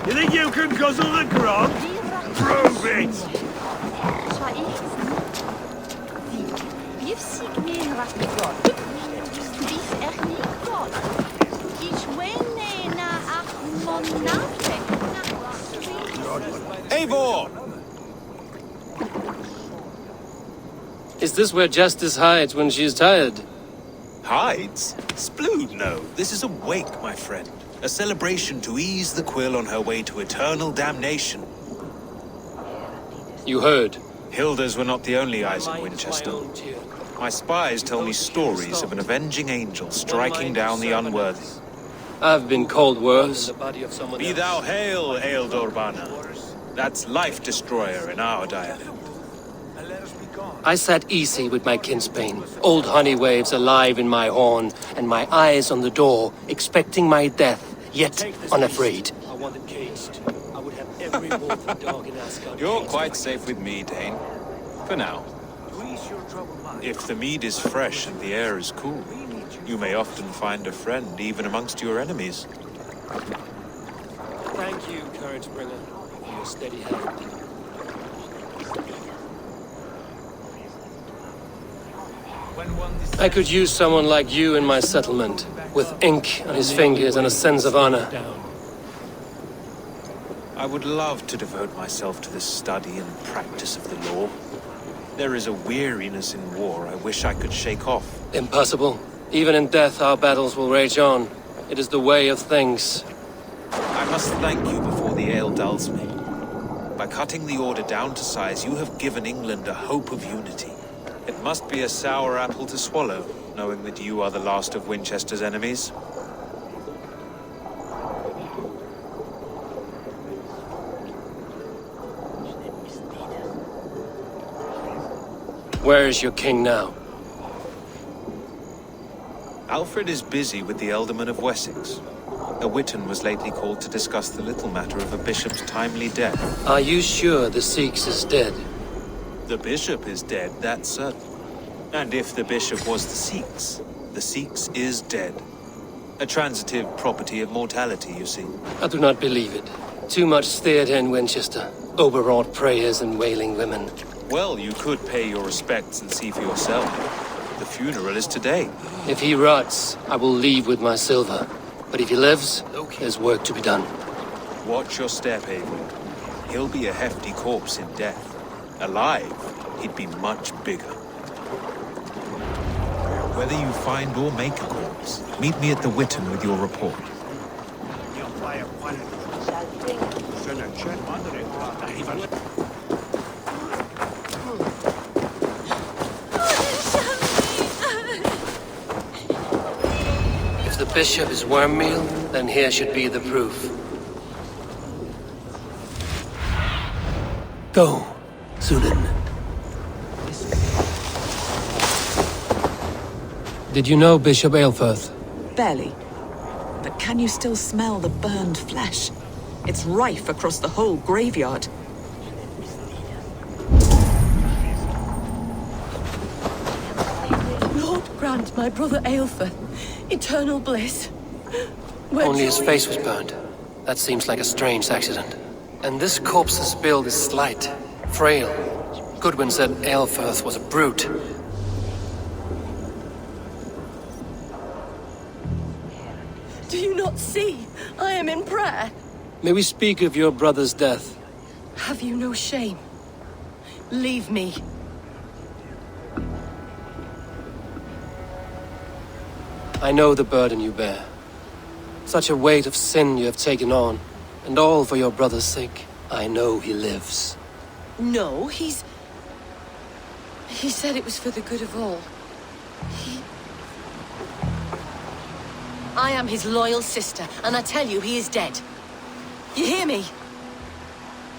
You think you can guzzle the grog? Prove it! Eivor! Is this where Justice hides when she is tired? Hides? Splood, no. This is a wake, my friend. A celebration to ease the quill on her way to eternal damnation. You heard. Hilda's were not the only eyes in Wincestre. My spies tell me stories of an avenging angel striking down the unworthy. I've been called worse. Be thou hail, Eildorbana. That's Life Destroyer in our dialect. I sat easy with my kinsbane, old honey waves alive in my horn, and my eyes on the door, expecting my death, yet unafraid. I want it caged. I would have every wolf and dog in Asgard. You're quite safe with me, Dane. For now. If the mead is fresh and the air is cool, you may often find a friend even amongst your enemies. Thank you, Courage Bringer, for your steady hand. I could use someone like you in my settlement, with ink on his fingers and a sense of honor. I would love to devote myself to the study and practice of the law. There is a weariness in war I wish I could shake off. Impossible. Even in death, our battles will rage on. It is the way of things. I must thank you before the ale dulls me. By cutting the order down to size, you have given England a hope of unity. It must be a sour apple to swallow, knowing that you are the last of Winchester's enemies. Where is your king now? Alfred is busy with the Ealdorman of Wessex. A Witan was lately called to discuss the little matter of a bishop's timely death. Are you sure the Seax is dead? The bishop is dead, that's certain. And if the bishop was the Seax is dead. A transitive property of mortality, you see. I do not believe it. Too much theatre in Winchester. Overwrought prayers and wailing women. Well, you could pay your respects and see for yourself. The funeral is today. If he rots, I will leave with my silver. But if he lives, there's work to be done. Watch your step, Eivor. He'll be a hefty corpse in death. Alive, he'd be much bigger. Whether you find or make a corpse, meet me at the Witan with your report. If the bishop is worm meal, then here should be the proof. Go, Sunan. Did you know Bishop Aelfirth? Barely. But can you still smell the burned flesh? It's rife across the whole graveyard. Lord grant my brother Aelfirth eternal bliss. Only his face was burned. That seems like a strange accident. And this corpse's build is slight, frail. Goodwin said Aelfirth was a brute. Do you not see? I am in prayer. May we speak of your brother's death? Have you no shame? Leave me. I know the burden you bear. Such a weight of sin you have taken on, and all for your brother's sake. I know he lives. No, He said it was for the good of all. I am his loyal sister, and I tell you, he is dead. You hear me?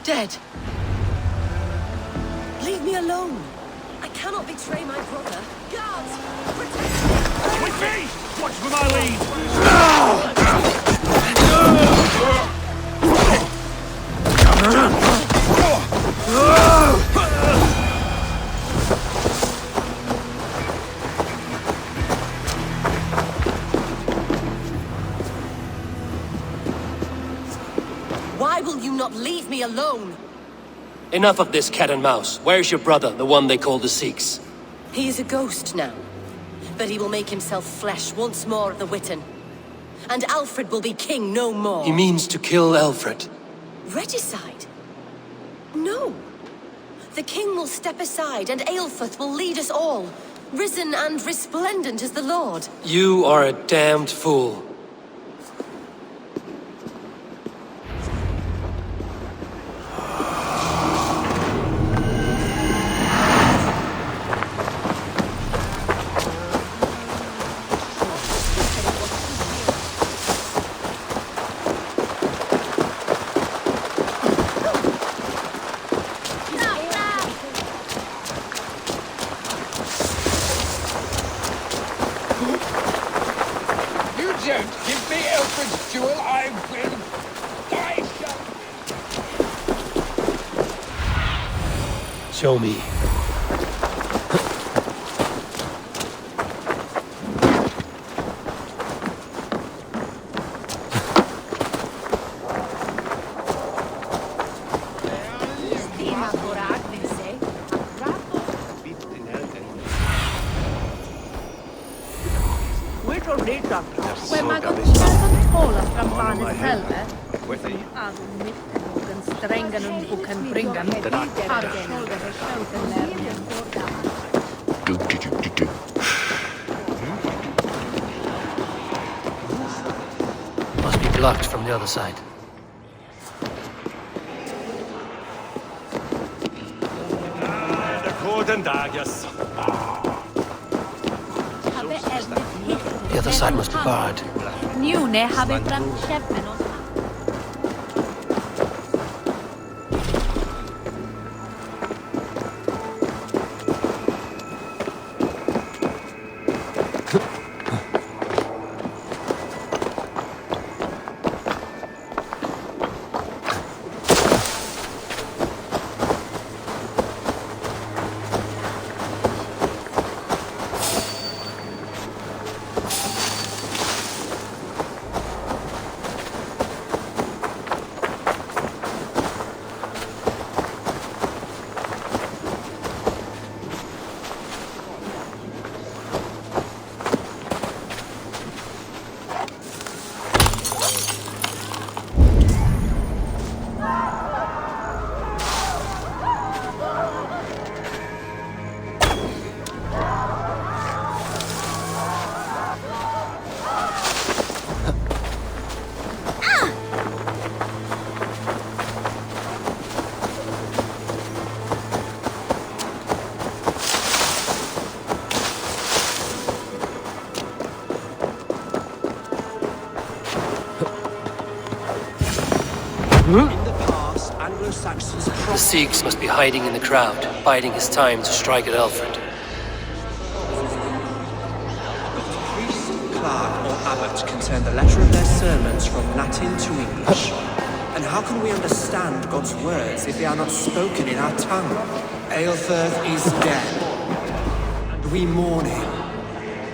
Dead. Leave me alone. I cannot betray my brother. Guards! Protect me! With me! Watch for my lead! will you not leave me alone? Enough of this cat and mouse. Where's your brother, the one they call the Seax? He is a ghost now, but he will make himself flesh once more at the Witan. And Alfred will be king no more. He means to kill Alfred. Regicide? No. The king will step aside and Aelfrith will lead us all, risen and resplendent as the Lord. You are a damned fool. Show me. Must be blocked from the other side. The other side must be barred. The Seax must be hiding in the crowd, biding his time to strike at Alfred. Priest, clerk, or abbot can turn the letter of their sermons from Latin to English. And how can we understand God's words if they are not spoken in our tongue? Aelfrith is dead. We mourn him.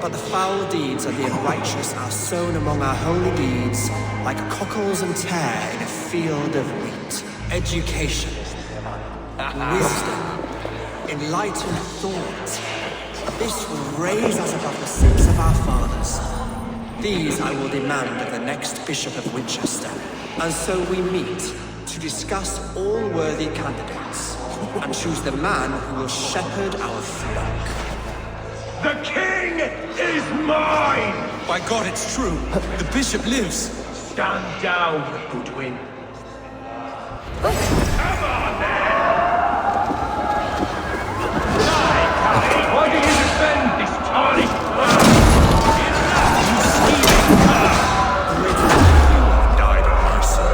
But the foul deeds of the unrighteous are sown among our holy deeds like cockles and tare in a field of wheat. Education, wisdom, enlightened thought. This will raise us above the sins of our fathers. These I will demand of the next Bishop of Winchester. And so we meet to discuss all worthy candidates and choose the man who will shepherd our flock. The king is mine! By God, it's true. The bishop lives. Stand down, Goodwin. Come on, then! Why do you defend this tarnished land? You scheming cur! Died of mercy.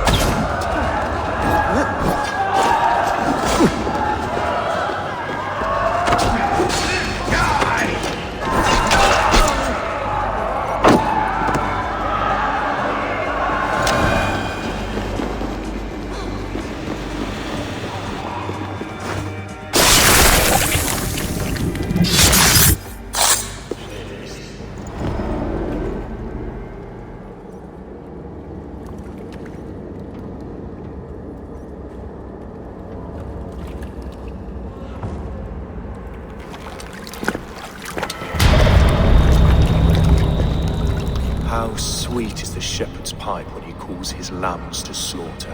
How sweet is the shepherd's pipe when he calls his lambs to slaughter.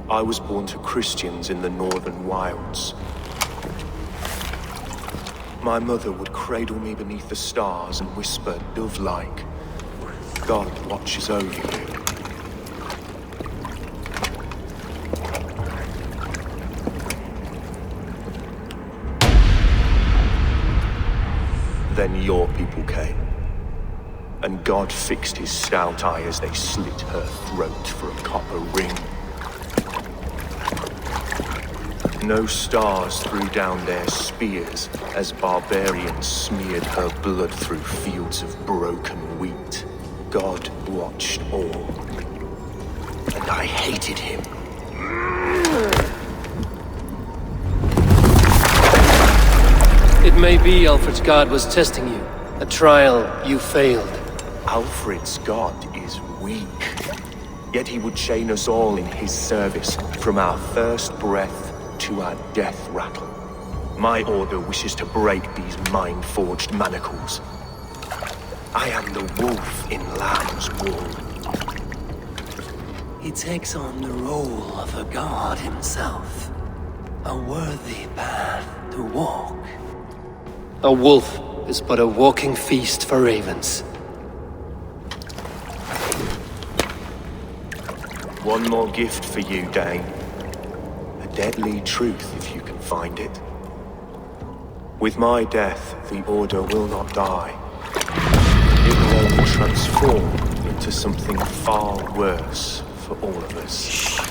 I was born to Christians in the northern wilds. My mother would cradle me beneath the stars and whisper, dove-like, God watches over you. Then your people came, and God fixed his stout eye as they slit her throat for a copper ring. No stars threw down their spears as barbarians smeared her blood through fields of broken wheat. God watched all, and I hated him. It may be Alfred's god was testing you. A trial you failed. Alfred's god is weak. Yet he would chain us all in his service, from our first breath to our death rattle. My order wishes to break these mind-forged manacles. I am the wolf in lamb's wool. He takes on the role of a god himself. A worthy path to walk. A wolf is but a walking feast for ravens. One more gift for you, Dane. A deadly truth, if you can find it. With my death, the Order will not die. It will only transform into something far worse for all of us.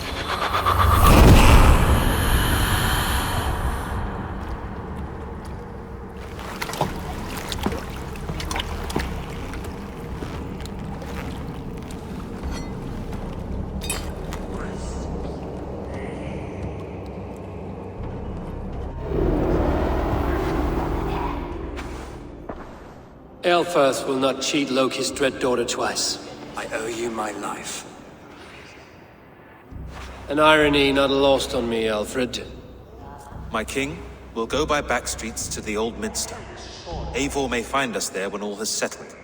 Eivor will not cheat Loki's dread daughter twice. I owe you my life. An irony not lost on me, Alfred. My king, we'll go by back streets to the old Minster. Eivor may find us there when all has settled.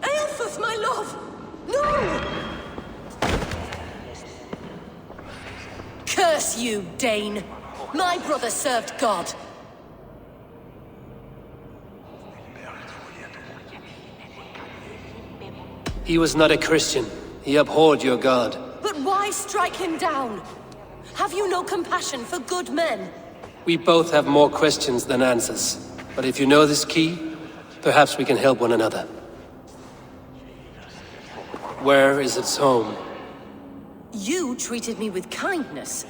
Eivor, my love! No! Curse you, Dane! My brother served God. He was not a Christian. He abhorred your god. But why strike him down? Have you no compassion for good men? We both have more questions than answers. But if you know this key, perhaps we can help one another. Where is its home? You treated me with kindness,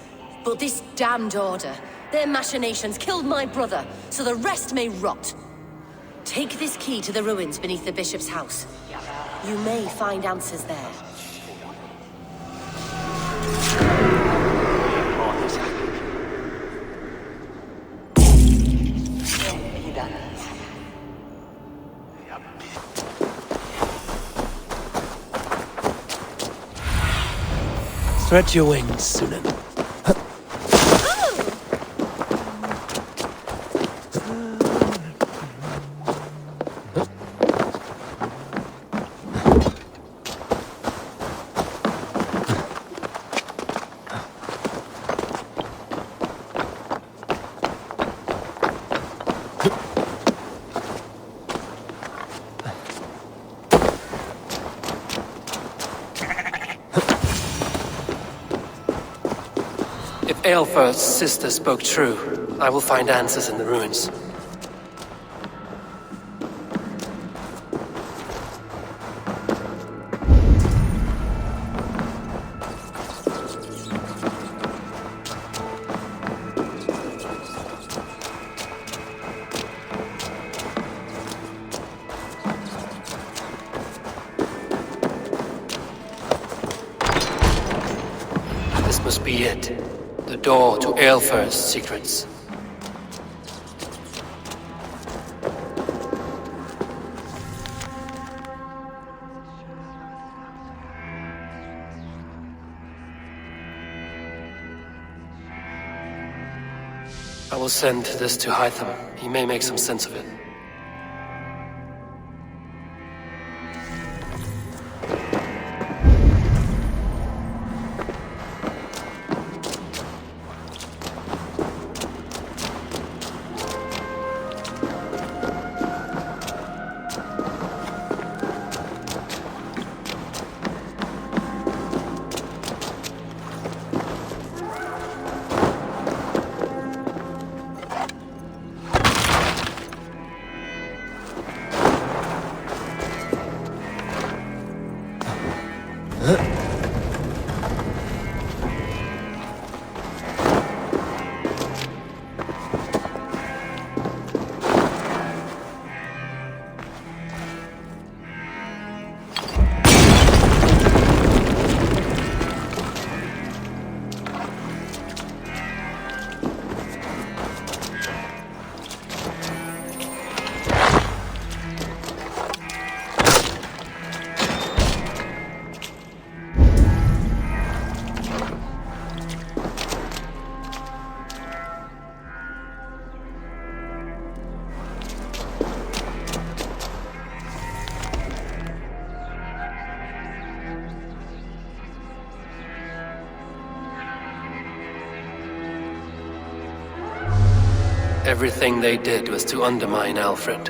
but this damned order, their machinations killed my brother, so the rest may rot. Take this key to the ruins beneath the bishop's house. You may find answers there. Stretch your wings, Sunan. If Eilfor's sister spoke true, I will find answers in the ruins. This must be it. The door to Eilfor's secrets. I will send this to Hytham. He may make some sense of it. Everything they did was to undermine Alfred.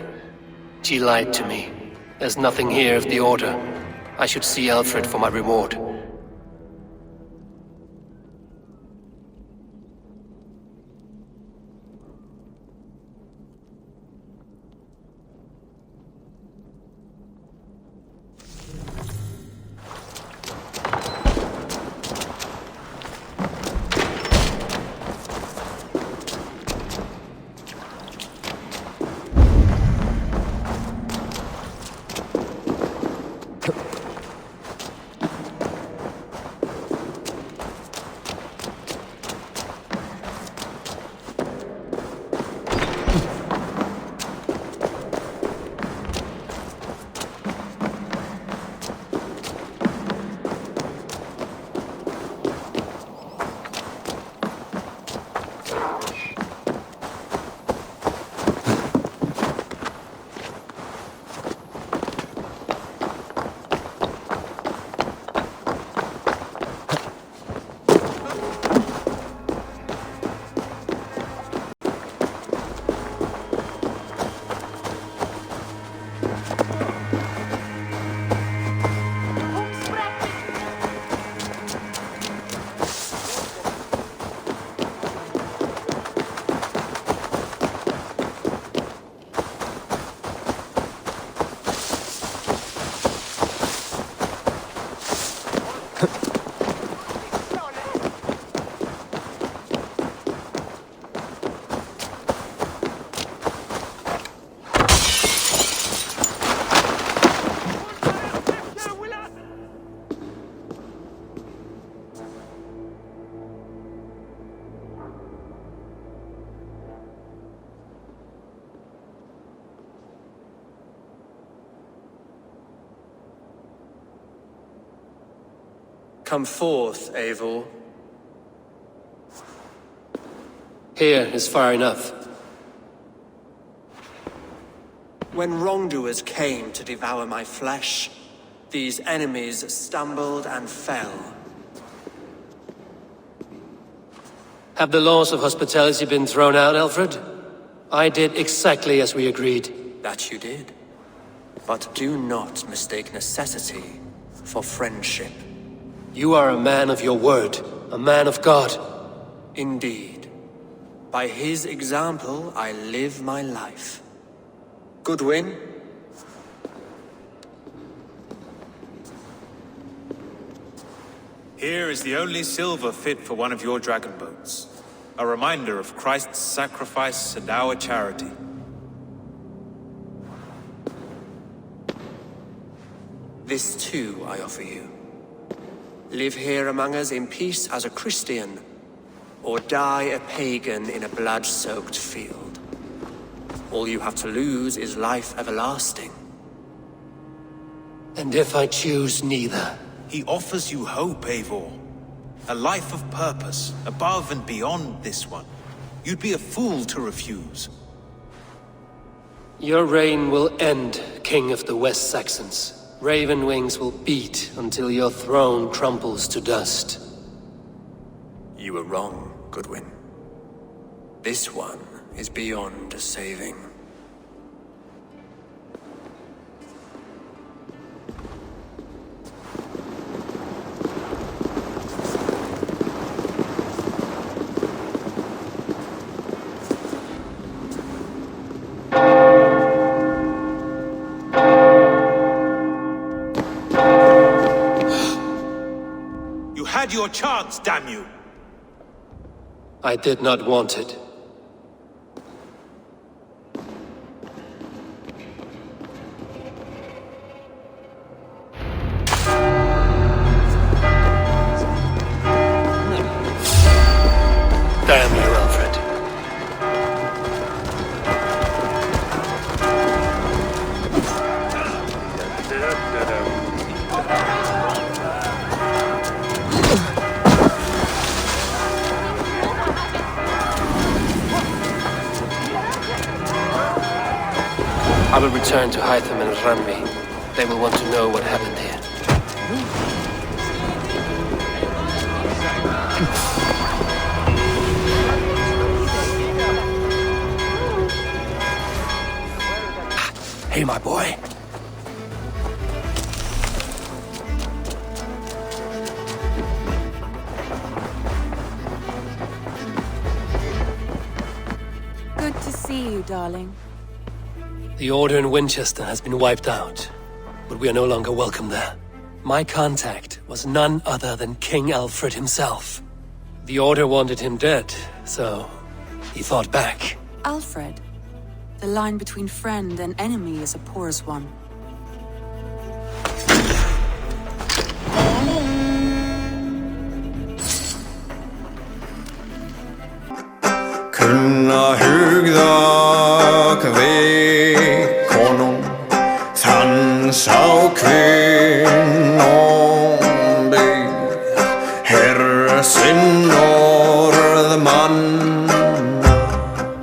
She lied to me. There's nothing here of the Order. I should see Alfred for my reward. Come forth, Eivor. Here is far enough. When wrongdoers came to devour my flesh, these enemies stumbled and fell. Have the laws of hospitality been thrown out, Alfred? I did exactly as we agreed. That you did. But do not mistake necessity for friendship. You are a man of your word, a man of God. Indeed. By his example, I live my life. Goodwin? Here is the only silver fit for one of your dragon boats. A reminder of Christ's sacrifice and our charity. This too I offer you. Live here among us in peace as a Christian, or die a pagan in a blood-soaked field. All you have to lose is life everlasting. And if I choose neither? He offers you hope, Eivor. A life of purpose, above and beyond this one. You'd be a fool to refuse. Your reign will end, King of the West Saxons. Raven wings will beat until your throne crumbles to dust. You were wrong, Goodwin. This one is beyond a saving. You had your chance, damn you! I did not want it. Damn you, Alfred. I will return to Hytham and Ranvi. They will want to know what happened here. Hey, my boy. Good to see you, darling. The Order in Wincestre has been wiped out, but we are no longer welcome there. My contact was none other than King Alfred himself. The Order wanted him dead, so he fought back. Alfred, the line between friend and enemy is a porous one. Kunna hugda kve konung sansa kve